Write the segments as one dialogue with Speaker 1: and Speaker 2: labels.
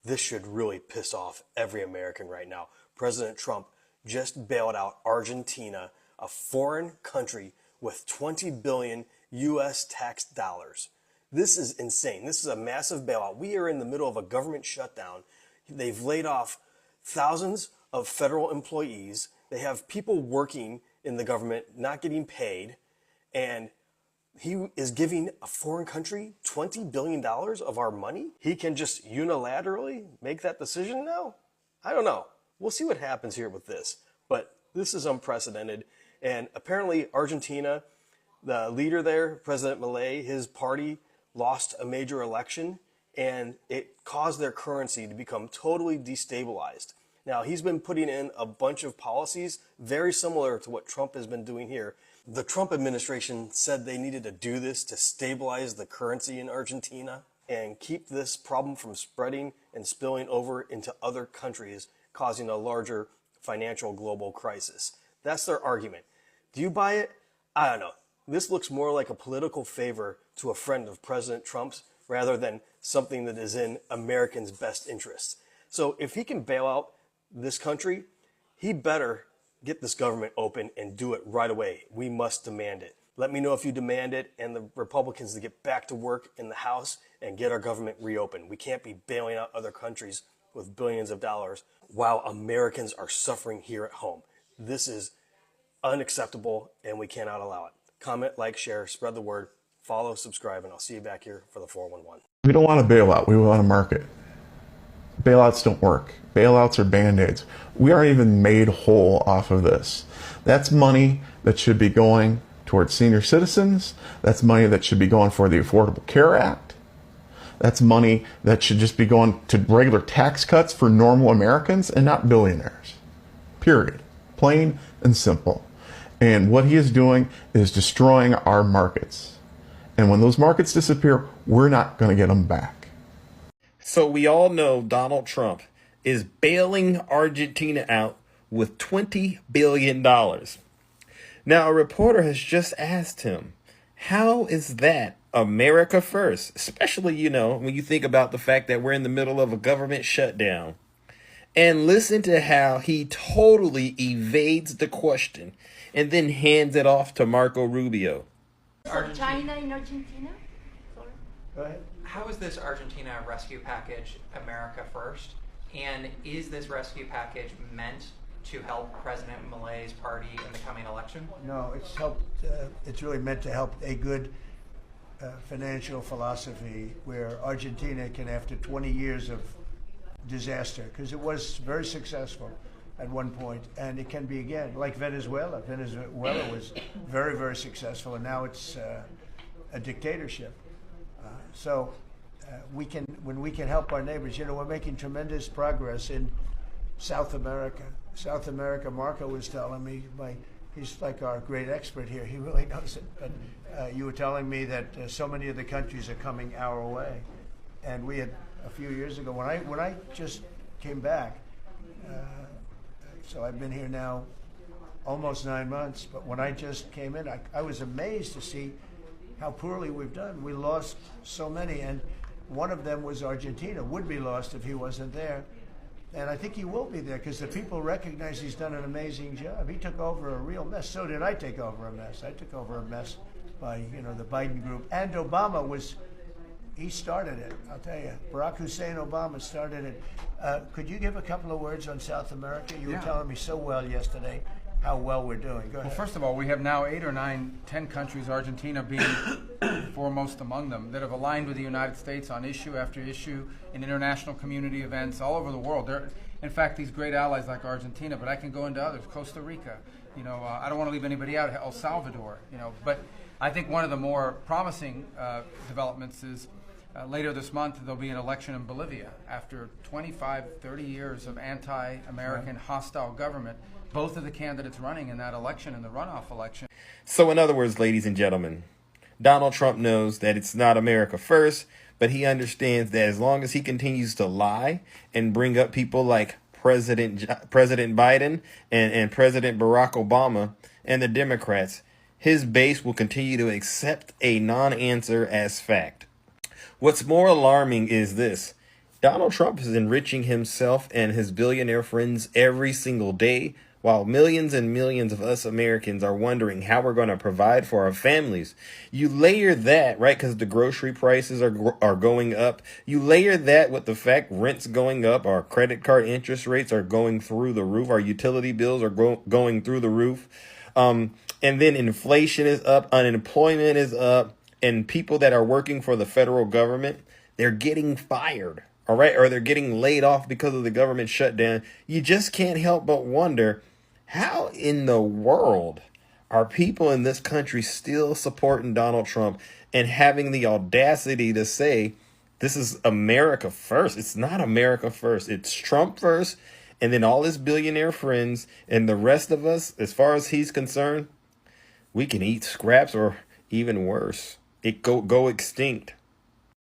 Speaker 1: This should really piss off every American right now. President Trump just bailed out Argentina, a foreign country with 20 billion US tax dollars. This is insane. This is a massive bailout. We are in the middle of a government shutdown. They've laid off thousands of federal employees. They have people working in the government not getting paid. And he is giving a foreign country $20 billion of our money? He can just unilaterally make that decision now? I don't know. We'll see what happens here with this. But this is unprecedented. And apparently Argentina, the leader there, President Milei, his party lost a major election, and it caused their currency to become totally destabilized. Now, he's been putting in a bunch of policies very similar to what Trump has been doing here. The Trump administration said they needed to do this to stabilize the currency in Argentina and keep this problem from spreading and spilling over into other countries, causing a larger financial global crisis. That's their argument. Do you buy it? I don't know. This looks more like a political favor to a friend of President Trump's rather than something that is in Americans' best interests. So if he can bail out this country, he better get this government open and do it right away. We must demand it. Let me know if you demand it, and the Republicans to get back to work in the House and get our government reopened. We can't be bailing out other countries with billions of dollars while Americans are suffering here at home. This is unacceptable, and we cannot allow it. Comment, like, share, spread the word, follow, subscribe, and I'll see you back here for the 411.
Speaker 2: We don't want a bailout. We want a market. Bailouts don't work. Bailouts are band-aids. We aren't even made whole off of this. That's money that should be going towards senior citizens. That's money that should be going for the Affordable Care Act. That's money that should just be going to regular tax cuts for normal Americans and not billionaires. Period. Plain and simple. And what he is doing is destroying our markets. And when those markets disappear, we're not going to get them back.
Speaker 3: So we all know Donald Trump is bailing Argentina out with $20 billion. Now, a reporter has just asked him, how is that America first? Especially, when you think about the fact that we're in the middle of a government shutdown. And listen to how he totally evades the question and then hands it off to Marco Rubio.
Speaker 4: China in Argentina? Sorry.
Speaker 5: Go ahead.
Speaker 6: How is this Argentina rescue package America first? And is this rescue package meant to help President Milei's party in the coming election?
Speaker 5: No, it's helped. It's really meant to help a good financial philosophy where Argentina can, after 20 years of disaster, because it was very successful at one point, and it can be again, like Venezuela. Venezuela was very, very successful, and now it's a dictatorship. So when we can help our neighbors, we're making tremendous progress in South America. South America, Marco was telling me, he's like our great expert here. He really knows it. But you were telling me that so many of the countries are coming our way, and we had a few years ago when I just came back. So I've been here now almost 9 months. But when I just came in, I was amazed to see how poorly we've done. We lost so many, and one of them was Argentina, would be lost if he wasn't there. And I think he will be there because the people recognize he's done an amazing job. He took over a real mess. So did I take over a mess. I took over a mess by, the Biden group. And Obama he started it, I'll tell you. Barack Hussein Obama started it. Could you give a couple of words on South America? You were telling me so well yesterday how well we're doing. Go ahead.
Speaker 7: Well, first of all, we have now 8 or 9, 10 countries, Argentina being foremost among them, that have aligned with the United States on issue after issue in international community events all over the world. They're, in fact, these great allies like Argentina, but I can go into others, Costa Rica, I don't want to leave anybody out, El Salvador, but I think one of the more promising developments is later this month there'll be an election in Bolivia after 25, 30 years of anti-American hostile government. Both of the candidates running in that election, in the runoff election.
Speaker 3: So in other words, ladies and gentlemen, Donald Trump knows that it's not America first, but he understands that as long as he continues to lie and bring up people like President Biden and President Barack Obama and the Democrats, his base will continue to accept a non-answer as fact. What's more alarming is this. Donald Trump is enriching himself and his billionaire friends every single day, while millions and millions of us Americans are wondering how we're going to provide for our families. You layer that, right, because the grocery prices are going up. You layer that with the fact rent's going up, our credit card interest rates are going through the roof, our utility bills are going through the roof, and then inflation is up, unemployment is up, and people that are working for the federal government, they're getting fired, all right, or they're getting laid off because of the government shutdown. You just can't help but wonder, how in the world are people in this country still supporting Donald Trump and having the audacity to say this is America first? It's not America first. It's Trump first, and then all his billionaire friends, and the rest of us, as far as he's concerned, we can eat scraps, or even worse, go extinct.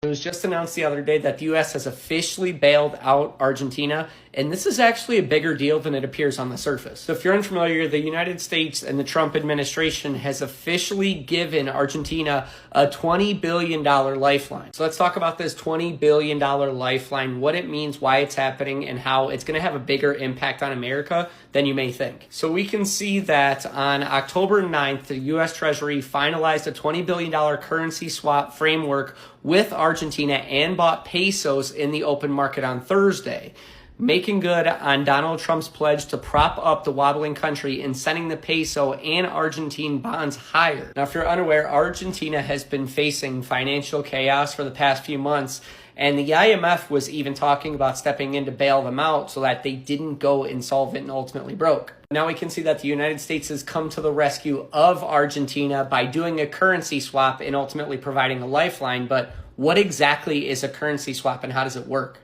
Speaker 8: It was just announced the other day that the U.S. has officially bailed out Argentina, and this is actually a bigger deal than it appears on the surface. So if you're unfamiliar, the United States and the Trump administration has officially given Argentina a $20 billion lifeline. So let's talk about this $20 billion lifeline, what it means, why it's happening, and how it's going to have a bigger impact on America than you may think. So we can see that on October 9th, the U.S. Treasury finalized a $20 billion currency swap framework with Argentina and bought pesos in the open market on Thursday, making good on Donald Trump's pledge to prop up the wobbling country and sending the peso and Argentine bonds higher. Now, if you're unaware, Argentina has been facing financial chaos for the past few months, and the IMF was even talking about stepping in to bail them out so that they didn't go insolvent and ultimately broke. Now we can see that the United States has come to the rescue of Argentina by doing a currency swap and ultimately providing a lifeline. But what exactly is a currency swap and how does it work?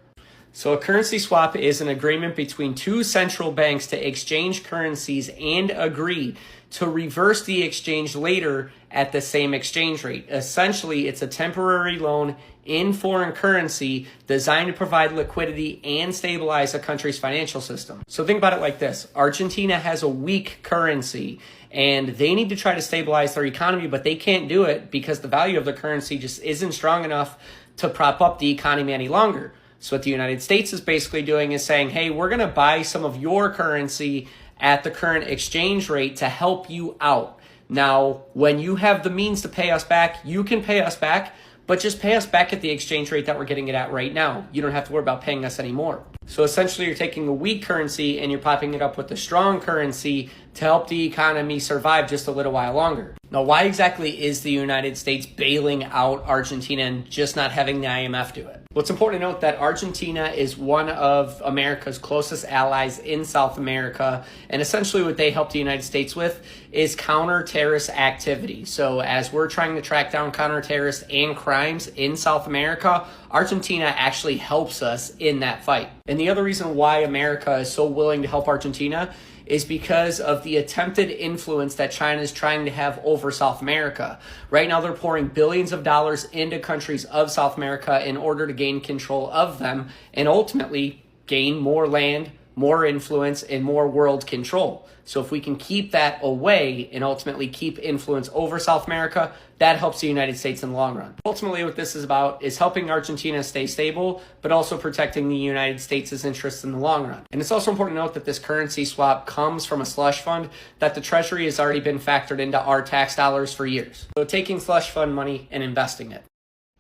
Speaker 8: So a currency swap is an agreement between two central banks to exchange currencies and agree to reverse the exchange later at the same exchange rate. Essentially, it's a temporary loan in foreign currency designed to provide liquidity and stabilize a country's financial system. So think about it like this. Argentina has a weak currency and they need to try to stabilize their economy, but they can't do it because the value of the currency just isn't strong enough to prop up the economy any longer. So what the United States is basically doing is saying, hey, we're going to buy some of your currency at the current exchange rate to help you out. Now, when you have the means to pay us back, you can pay us back, but just pay us back at the exchange rate that we're getting it at right now. You don't have to worry about paying us anymore. So essentially, you're taking a weak currency and you're popping it up with a strong currency to help the economy survive just a little while longer. Now, why exactly is the United States bailing out Argentina and just not having the IMF do it? Well, it's important to note that Argentina is one of America's closest allies in South America, and essentially what they help the United States with is counter-terrorist activity. So as we're trying to track down counter-terrorists and crimes in South America, Argentina actually helps us in that fight. And the other reason why America is so willing to help Argentina is because of the attempted influence that China is trying to have over South America. Right now, they're pouring billions of dollars into countries of South America in order to gain control of them and ultimately gain more land, more influence, and more world control. So if we can keep that away and ultimately keep influence over South America, that helps the United States in the long run. Ultimately, what this is about is helping Argentina stay stable, but also protecting the United States' interests in the long run. And it's also important to note that this currency swap comes from a slush fund that the Treasury has already been factored into our tax dollars for years. So taking slush fund money and investing it.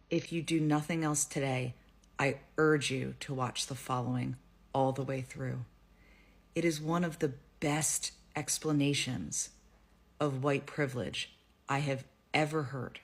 Speaker 9: If you do nothing else today, I urge you to watch the following all the way through. It is one of the best explanations of white privilege I have ever heard.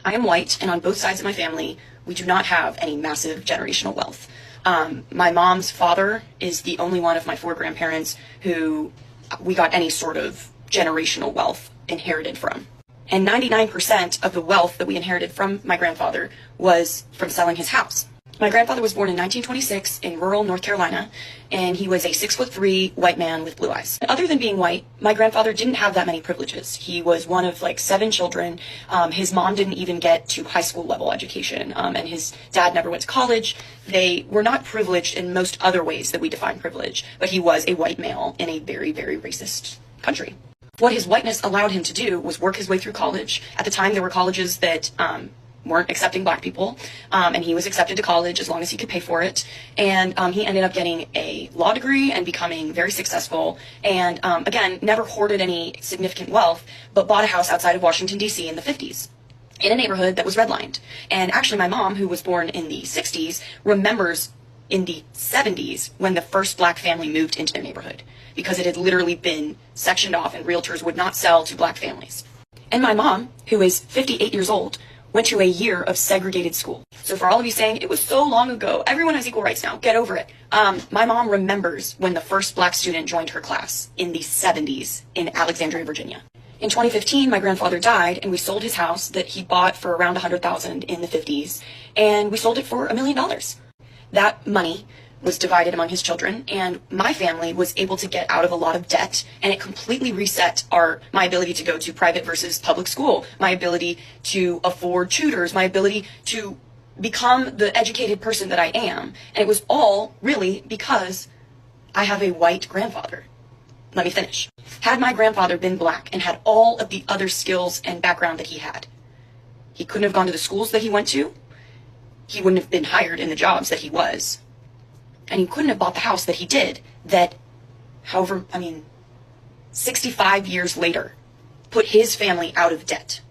Speaker 10: I am white, and on both sides of my family, we do not have any massive generational wealth. My mom's father is the only one of my 4 grandparents who we got any sort of generational wealth inherited from. And 99% of the wealth that we inherited from my grandfather was from selling his house. My grandfather was born in 1926 in rural North Carolina, and he was a 6'3" white man with blue eyes. Other than being white, my grandfather didn't have that many privileges. He was one of like 7 children. His mom didn't even get to high school level education, and his dad never went to college. They were not privileged in most other ways that we define privilege, but he was a white male in a very, very racist country. What his whiteness allowed him to do was work his way through college. At the time, there were colleges that weren't accepting black people, and he was accepted to college as long as he could pay for it. And he ended up getting a law degree and becoming very successful. And again, never hoarded any significant wealth, but bought a house outside of Washington, D.C. in the 50s. In a neighborhood that was redlined. And actually my mom, who was born in the 60s, remembers in the 70s when the first black family moved into the neighborhood, because it had literally been sectioned off and realtors would not sell to black families. And my mom, who is 58 years old, went to a year of segregated school. So for all of you saying it was so long ago, everyone has equal rights now, get over it. My mom remembers when the first black student joined her class in the 70s in Alexandria, Virginia. In 2015, my grandfather died, and we sold his house that he bought for around $100,000 in the 50s, and we sold it for $1 million. That money was divided among his children, and my family was able to get out of a lot of debt, and it completely reset my ability to go to private versus public school, my ability to afford tutors, my ability to become the educated person that I am. And it was all really because I have a white grandfather. Let me finish. Had my grandfather been black and had all of the other skills and background that he had, he couldn't have gone to the schools that he went to. He wouldn't have been hired in the jobs that he was. And he couldn't have bought the house that he did, that, 65 years later, put his family out of debt.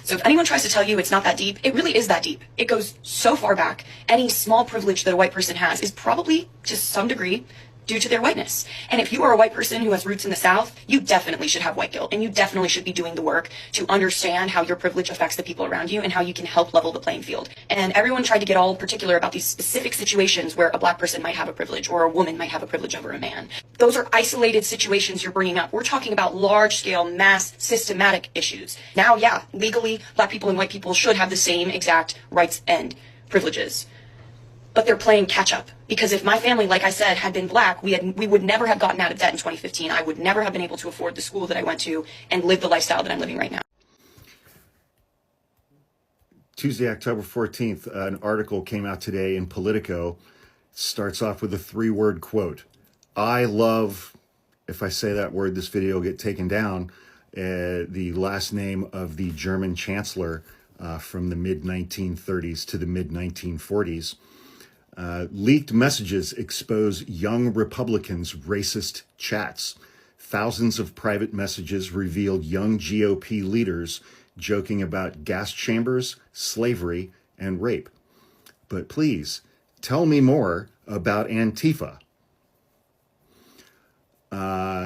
Speaker 10: So if anyone tries to tell you it's not that deep, it really is that deep. It goes so far back. Any small privilege that a white person has is probably, to some degree, due to their whiteness. And if you are a white person who has roots in the South, you definitely should have white guilt, and you definitely should be doing the work to understand how your privilege affects the people around you and how you can help level the playing field. And everyone tried to get all particular about these specific situations where a black person might have a privilege or a woman might have a privilege over a man. Those are isolated situations you're bringing up. We're talking about large-scale, mass, systematic issues. Now, yeah, legally, black people and white people should have the same exact rights and privileges. But they're playing catch up, because if my family, like I said, had been black, we would never have gotten out of debt in 2015. I would never have been able to afford the school that I went to and live the lifestyle that I'm living right now.
Speaker 11: Tuesday, October 14th, an article came out today in Politico. Starts off with a 3-word quote. I love, if I say that word, this video will get taken down, the last name of the German chancellor from the mid-1930s to the mid-1940s. Leaked messages expose young Republicans' racist chats. Thousands of private messages revealed young GOP leaders joking about gas chambers, slavery, and rape. But please, tell me more about Antifa.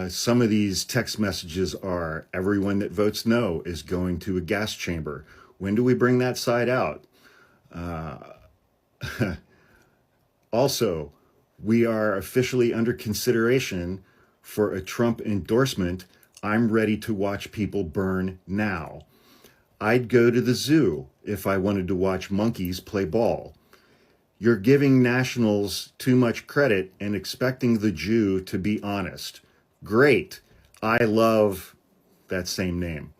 Speaker 11: Some of these text messages are, everyone that votes no is going to a gas chamber. When do we bring that side out? Also, we are officially under consideration for a Trump endorsement. I'm ready to watch people burn now. I'd go to the zoo if I wanted to watch monkeys play ball. You're giving nationals too much credit and expecting the Jew to be honest. Great. I love that same name.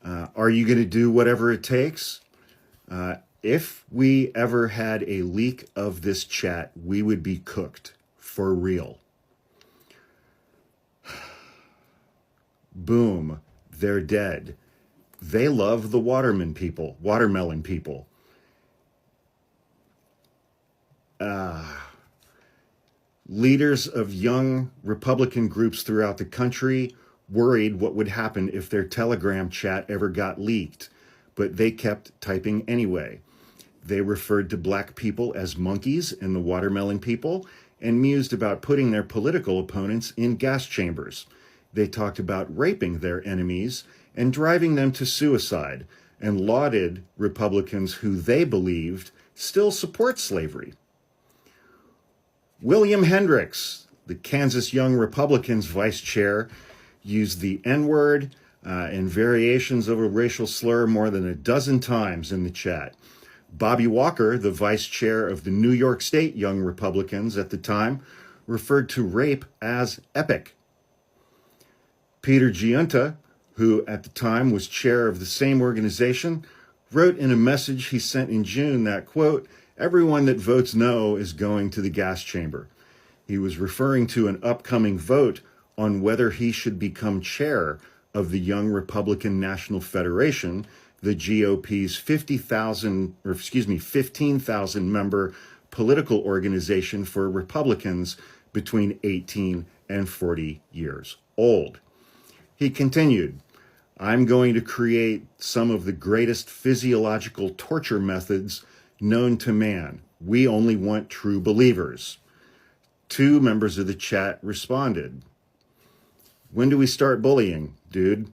Speaker 11: Are you going to do whatever it takes? If we ever had a leak of this chat, we would be cooked for real. Boom, they're dead. They love the watermelon people. Leaders of young Republican groups throughout the country worried what would happen if their Telegram chat ever got leaked, but they kept typing anyway. They referred to black people as monkeys and the watermelon people, and mused about putting their political opponents in gas chambers. They talked about raping their enemies and driving them to suicide, and lauded Republicans who they believed still support slavery. William Hendricks, the Kansas Young Republicans vice chair, used the N-word and variations of a racial slur more than a dozen times in the chat. Bobby Walker, the vice chair of the New York State Young Republicans at the time, referred to rape as epic. Peter Giunta, who at the time was chair of the same organization, wrote in a message he sent in June that, quote, everyone that votes no is going to the gas chamber. He was referring to an upcoming vote on whether he should become chair of the Young Republican National Federation the GOP's 15,000 member political organization for Republicans between 18 and 40 years old. He continued, I'm going to create some of the greatest physiological torture methods known to man. We only want true believers. 2 members of the chat responded, when do we start bullying, dude?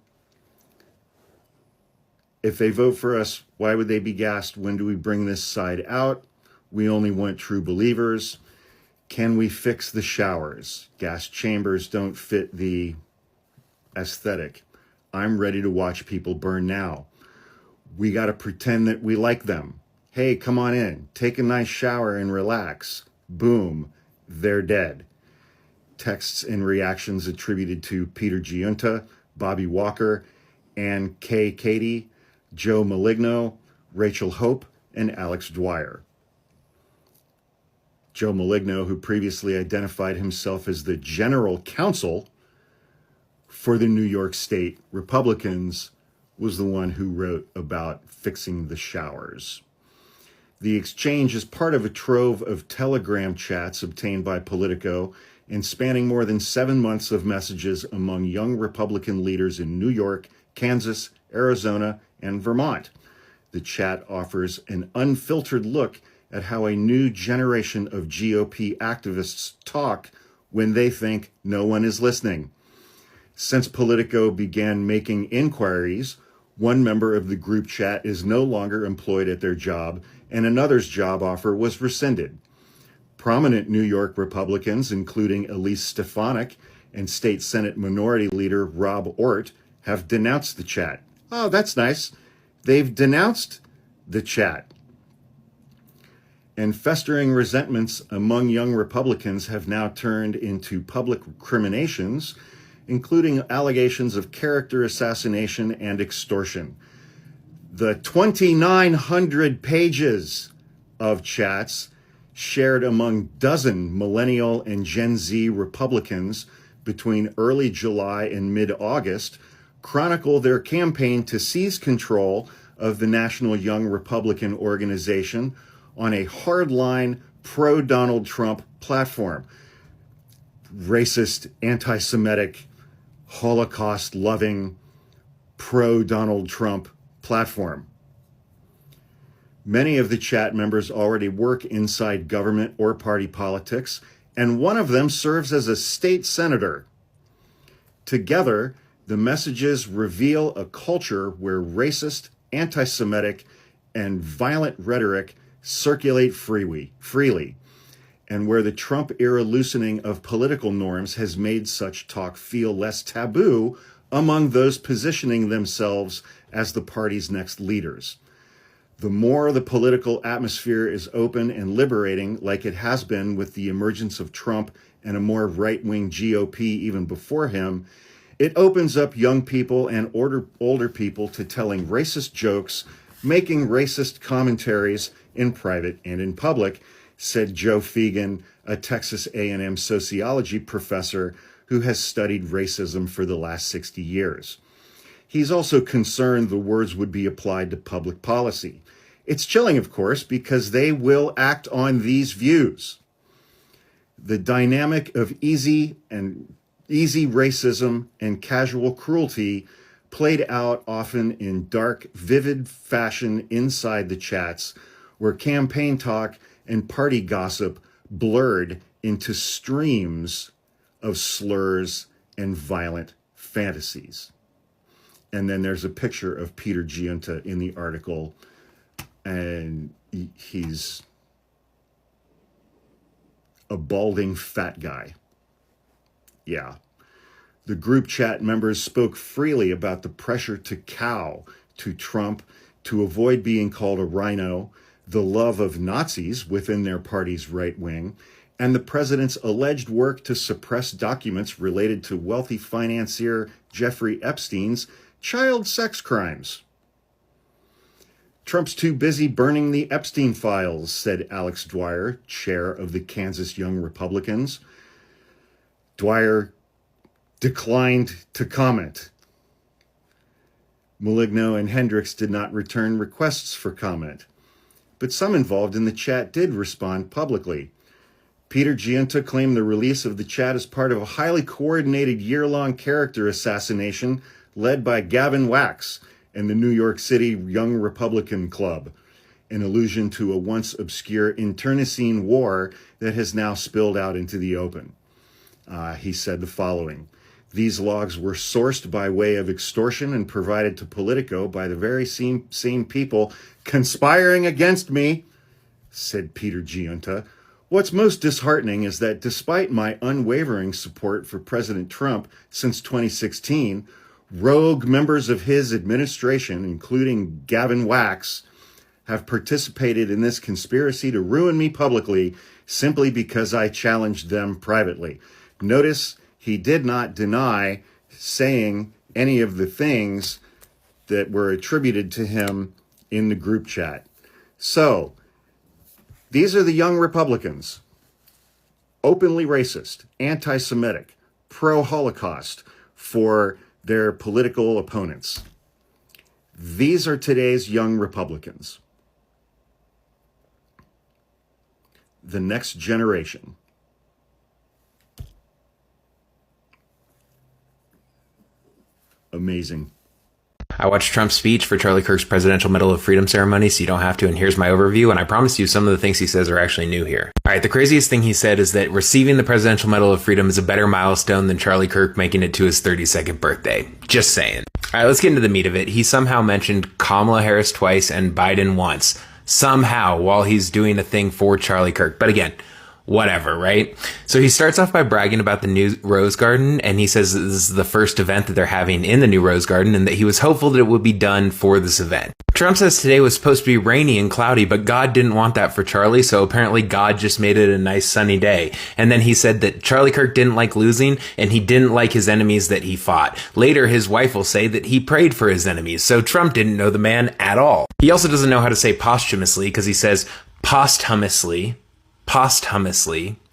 Speaker 11: If they vote for us, why would they be gassed? When do we bring this side out? We only want true believers. Can we fix the showers? Gas chambers don't fit the aesthetic. I'm ready to watch people burn now. We got to pretend that we like them. Hey, come on in. Take a nice shower and relax. Boom. They're dead. Texts and reactions attributed to Peter Giunta, Bobby Walker, Ann K. Katie, Joe Maligno, Rachel Hope, and Alex Dwyer. Joe Maligno, who previously identified himself as the general counsel for the New York State Republicans, was the one who wrote about fixing the showers. The exchange is part of a trove of Telegram chats obtained by Politico and spanning more than 7 months of messages among young Republican leaders in New York, Kansas, Arizona, and Vermont. The chat offers an unfiltered look at how a new generation of GOP activists talk when they think no one is listening. Since Politico began making inquiries, one member of the group chat is no longer employed at their job, and another's job offer was rescinded. Prominent New York Republicans, including Elise Stefanik and State Senate Minority Leader Rob Ort, have denounced the chat. Oh, that's nice. They've denounced the chat. And festering resentments among young Republicans have now turned into public recriminations, including allegations of character assassination and extortion. The 2,900 pages of chats shared among dozen millennial and Gen Z Republicans between early July and mid-August chronicle their campaign to seize control of the National Young Republican Organization on a hardline pro-Donald Trump platform. Racist, anti-Semitic, Holocaust-loving, pro-Donald Trump platform. Many of the chat members already work inside government or party politics, and one of them serves as a state senator. Together, the messages reveal a culture where racist, anti-Semitic, and violent rhetoric circulate freely, and where the Trump-era loosening of political norms has made such talk feel less taboo among those positioning themselves as the party's next leaders. The more the political atmosphere is open and liberating, like it has been with the emergence of Trump and a more right-wing GOP even before him, it opens up young people and older people to telling racist jokes, making racist commentaries in private and in public, said Joe Fegan, a Texas A&M sociology professor who has studied racism for the last 60 years. He's also concerned the words would be applied to public policy. It's chilling, of course, because they will act on these views. The dynamic of easy racism and casual cruelty played out often in dark, vivid fashion inside the chats, where campaign talk and party gossip blurred into streams of slurs and violent fantasies. And then there's a picture of Peter Giunta in the article, and he's a balding fat guy. Yeah. The group chat members spoke freely about the pressure to cow to Trump, to avoid being called a rhino, the love of Nazis within their party's right wing, and the president's alleged work to suppress documents related to wealthy financier Jeffrey Epstein's child sex crimes. Trump's too busy burning the Epstein files, said Alex Dwyer, chair of the Kansas Young Republicans. Dwyer declined to comment. Maligno and Hendricks did not return requests for comment, but some involved in the chat did respond publicly. Peter Giunta claimed the release of the chat as part of a highly coordinated year-long character assassination led by Gavin Wax and the New York City Young Republican Club, an allusion to a once obscure internecine war that has now spilled out into the open. He said the following: "These logs were sourced by way of extortion and provided to Politico by the very same people conspiring against me," said Peter Giunta. "What's most disheartening is that despite my unwavering support for President Trump since 2016, rogue members of his administration, including Gavin Wax, have participated in this conspiracy to ruin me publicly simply because I challenged them privately." Notice he did not deny saying any of the things that were attributed to him in the group chat. So, these are the young Republicans, openly racist, anti-Semitic, pro-Holocaust for their political opponents. These are today's young Republicans. The next generation. Amazing.
Speaker 12: I watched Trump's speech for Charlie Kirk's Presidential Medal of Freedom ceremony, so you don't have to, and here's my overview, and I promise you some of the things he says are actually new here. Alright, the craziest thing he said is that receiving the Presidential Medal of Freedom is a better milestone than Charlie Kirk making it to his 32nd birthday. Just saying. Alright, let's get into the meat of it. He somehow mentioned Kamala Harris twice and Biden once. Somehow, while he's doing a thing for Charlie Kirk. But again, whatever, right? So he starts off by bragging about the new Rose Garden, and he says that this is the first event that they're having in the new Rose Garden, and that he was hopeful that it would be done for this event. Trump says today was supposed to be rainy and cloudy, but God didn't want that for Charlie, so apparently God just made it a nice sunny day. And then he said that Charlie Kirk didn't like losing, and he didn't like his enemies that he fought. Later, his wife will say that he prayed for his enemies, so Trump didn't know the man at all. He also doesn't know how to say posthumously, because he says posthumously.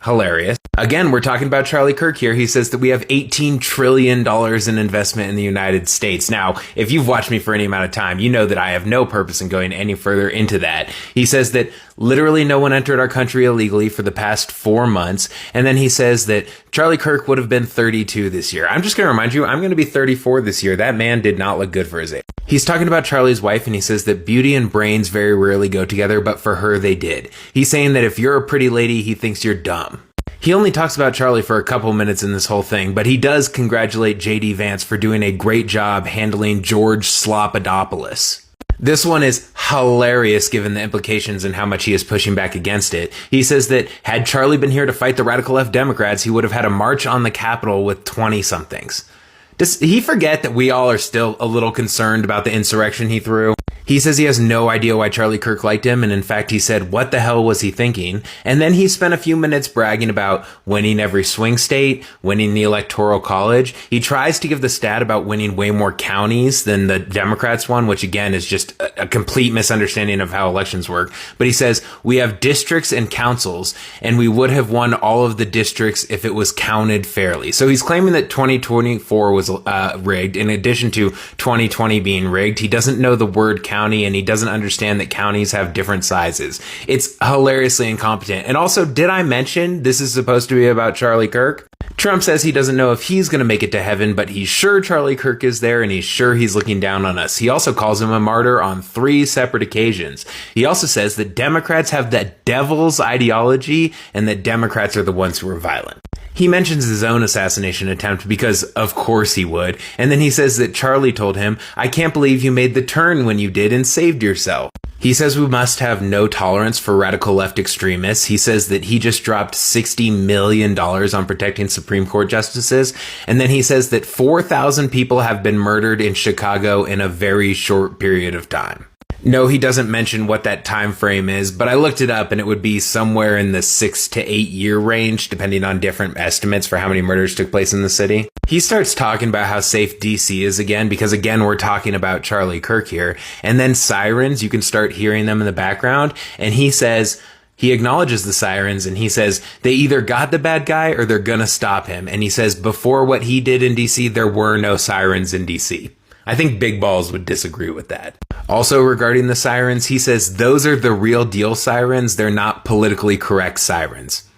Speaker 12: Hilarious. Again, we're talking about Charlie Kirk here. He says that we have $18 trillion in investment in the United States. Now, if you've watched me for any amount of time, you know that I have no purpose in going any further into that. He says that literally no one entered our country illegally for the past 4 months. And then he says that Charlie Kirk would have been 32 this year. I'm just going to remind you, I'm going to be 34 this year. That man did not look good for his age. He's talking about Charlie's wife, and he says that beauty and brains very rarely go together, but for her they did. He's saying that if you're a pretty lady, he thinks you're dumb. He only talks about Charlie for a couple minutes in this whole thing, but he does congratulate J.D. Vance for doing a great job handling George Slopadopoulos. This one is hilarious given the implications and how much he is pushing back against it. He says that had Charlie been here to fight the radical left Democrats, he would have had a march on the Capitol with 20-somethings. Does he forget that we all are still a little concerned about the insurrection he threw? He says he has no idea why Charlie Kirk liked him, and in fact he said, what the hell was he thinking? And then he spent a few minutes bragging about winning every swing state, winning the Electoral College. He tries to give the stat about winning way more counties than the Democrats won, which again is just a complete misunderstanding of how elections work. But he says, we have districts and councils, and we would have won all of the districts if it was counted fairly. So he's claiming that 2024 was rigged, in addition to 2020 being rigged. He doesn't know the word county, and he doesn't understand that counties have different sizes. It's hilariously incompetent. And also, did I mention this is supposed to be about Charlie Kirk? Trump says he doesn't know if he's going to make it to heaven, but he's sure Charlie Kirk is there, and he's sure he's looking down on us. He also calls him a martyr on 3 separate occasions. He also says that Democrats have the devil's ideology, and that Democrats are the ones who are violent. He mentions his own assassination attempt because, of course, he would. And then he says that Charlie told him, I can't believe you made the turn when you did and saved yourself. He says we must have no tolerance for radical left extremists. He says that he just dropped $60 million on protecting Supreme Court justices. And then he says that 4,000 people have been murdered in Chicago in a very short period of time. No, he doesn't mention what that time frame is, but I looked it up and it would be somewhere in the 6 to 8 year range, depending on different estimates for how many murders took place in the city. He starts talking about how safe DC is again, because again, we're talking about Charlie Kirk here. And then sirens, you can start hearing them in the background. And he says, he acknowledges the sirens, and he says they either got the bad guy or they're gonna stop him. And he says before what he did in DC, there were no sirens in DC. I think Big Balls would disagree with that. Also regarding the sirens, he says those are the real deal sirens. They're not politically correct sirens.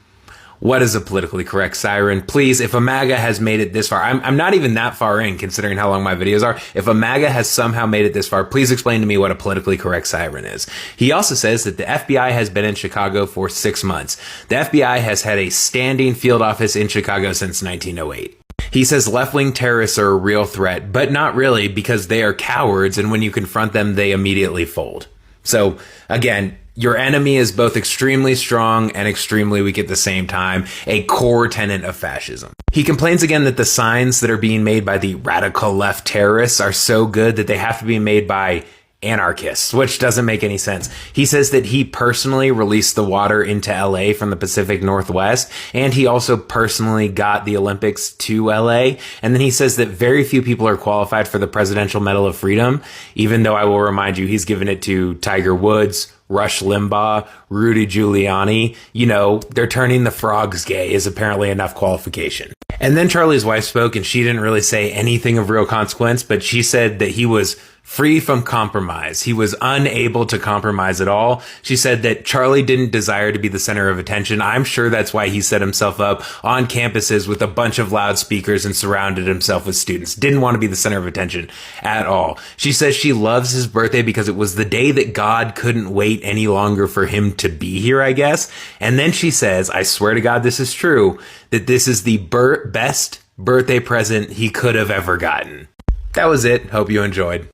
Speaker 12: What is a politically correct siren? Please, if a MAGA has made it this far, I'm not even that far in considering how long my videos are. If a MAGA has somehow made it this far, please explain to me what a politically correct siren is. He also says that the FBI has been in Chicago for 6 months. The FBI has had a standing field office in Chicago since 1908. He says left-wing terrorists are a real threat, but not really because they are cowards, and when you confront them, they immediately fold. So, again, your enemy is both extremely strong and extremely weak at the same time, a core tenet of fascism. He complains again that the signs that are being made by the radical left terrorists are so good that they have to be made by anarchists, which doesn't make any sense. He says that he personally released the water into LA from the Pacific Northwest, and he also personally got the Olympics to LA. And then he says that very few people are qualified for the Presidential Medal of Freedom, even though I will remind you, he's given it to Tiger Woods, Rush Limbaugh, Rudy Giuliani. You know, they're turning the frogs gay is apparently enough qualification. And then Charlie's wife spoke, and she didn't really say anything of real consequence, but she said that he was free from compromise. He was unable to compromise at all. She said that Charlie didn't desire to be the center of attention. I'm sure that's why he set himself up on campuses with a bunch of loudspeakers and surrounded himself with students. Didn't want to be the center of attention at all. She says she loves his birthday because it was the day that God couldn't wait any longer for him to be here, I guess. And then she says, I swear to God this is true, that this is the best birthday present he could have ever gotten. That was it. Hope you enjoyed.